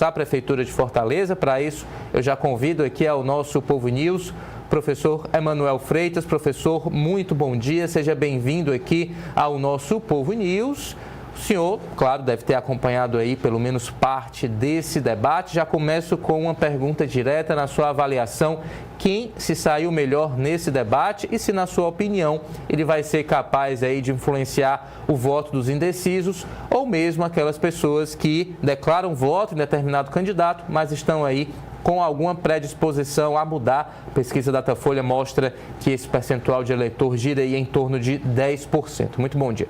candidatos à Prefeitura de Fortaleza. Para isso, eu já convido aqui ao nosso Povo News, professor Emanuel Freitas. Professor, muito bom dia, seja bem-vindo aqui ao nosso Povo News. O senhor, claro, deve ter acompanhado aí pelo menos parte desse debate. Já começo com uma pergunta direta na sua avaliação. Quem se saiu melhor nesse debate e se, na sua opinião, ele vai ser capaz aí de influenciar o voto dos indecisos ou mesmo aquelas pessoas que declaram voto em determinado candidato, mas estão aí com alguma predisposição a mudar. A pesquisa Datafolha mostra que esse percentual de eleitor gira aí em torno de 10%. Muito bom dia.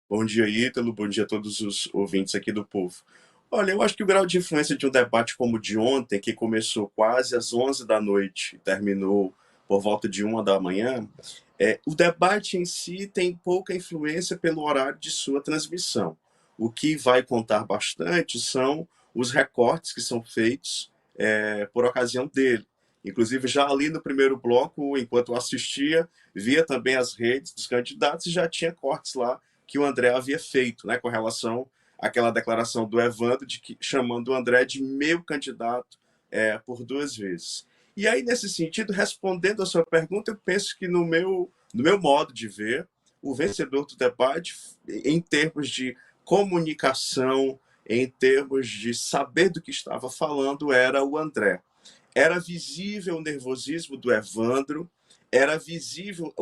Bom dia, Ítalo. Bom dia a todos os ouvintes aqui do Povo. Olha, eu acho que o grau de influência de um debate como o de ontem, que começou quase às 11 da noite e terminou por volta de 1 da manhã, o debate em si tem pouca influência pelo horário de sua transmissão. O que vai contar bastante são os recortes que são feitos por ocasião dele. Inclusive, já ali no primeiro bloco, enquanto eu assistia, via também as redes dos candidatos e já tinha cortes lá que o André havia feito, né, com relação àquela declaração do Evandro, chamando o André de meu candidato por 2 vezes. E aí, nesse sentido, respondendo a sua pergunta, eu penso que no meu modo de ver, o vencedor do debate, em termos de comunicação, em termos de saber do que estava falando, era o André. Era visível o nervosismo do Evandro, era visível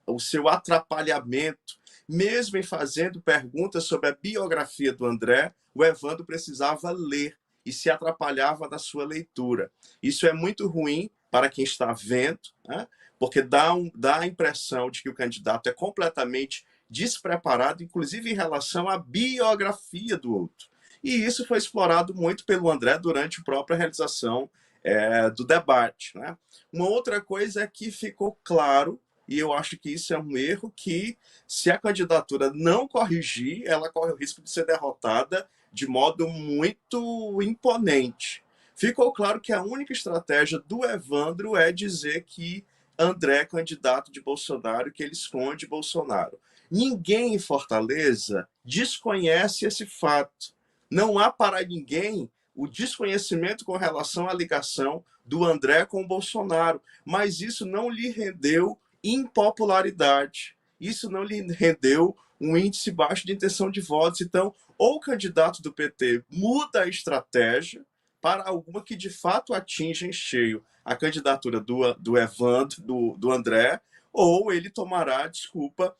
o seu atrapalhamento. Mesmo em fazendo perguntas sobre a biografia do André, o Evandro precisava ler e se atrapalhava na sua leitura. Isso é muito ruim para quem está vendo, né? Porque dá a impressão de que o candidato é completamente despreparado, inclusive em relação à biografia do outro. E isso foi explorado muito pelo André durante a própria realização do debate, né? Uma outra coisa é que ficou claro, e eu acho que isso é um erro, que se a candidatura não corrigir, ela corre o risco de ser derrotada de modo muito imponente. Ficou claro que a única estratégia do Evandro é dizer que André é candidato de Bolsonaro, que ele esconde Bolsonaro. Ninguém em Fortaleza desconhece esse fato. Não há para ninguém o desconhecimento com relação à ligação do André com o Bolsonaro, mas isso não lhe rendeu impopularidade. Isso não lhe rendeu um índice baixo de intenção de votos. Então, ou o candidato do PT muda a estratégia para alguma que de fato atinja em cheio a candidatura do Evandro, do André, ou ele tomará, desculpa,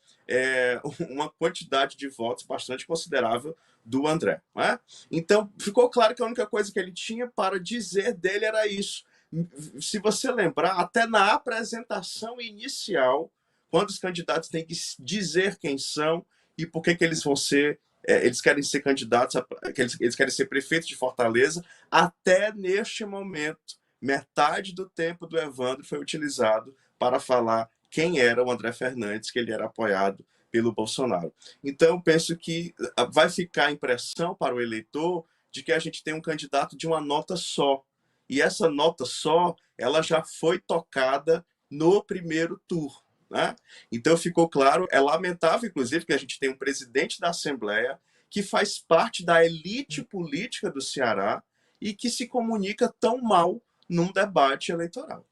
uma quantidade de votos bastante considerável do André. Né? Então, ficou claro que a única coisa que ele tinha para dizer dele era isso. Se você lembrar, até na apresentação inicial, quando os candidatos têm que dizer quem são e por que eles vão ser, eles querem ser candidatos, eles querem ser prefeitos de Fortaleza, até neste momento, metade do tempo do Evandro foi utilizado para falar quem era o André Fernandes, que ele era apoiado pelo Bolsonaro. Então, eu penso que vai ficar a impressão para o eleitor de que a gente tem um candidato de uma nota só. E essa nota só, ela já foi tocada no primeiro turno. Né? Então, ficou claro, é lamentável, inclusive, que a gente tem um presidente da Assembleia que faz parte da elite política do Ceará e que se comunica tão mal num debate eleitoral.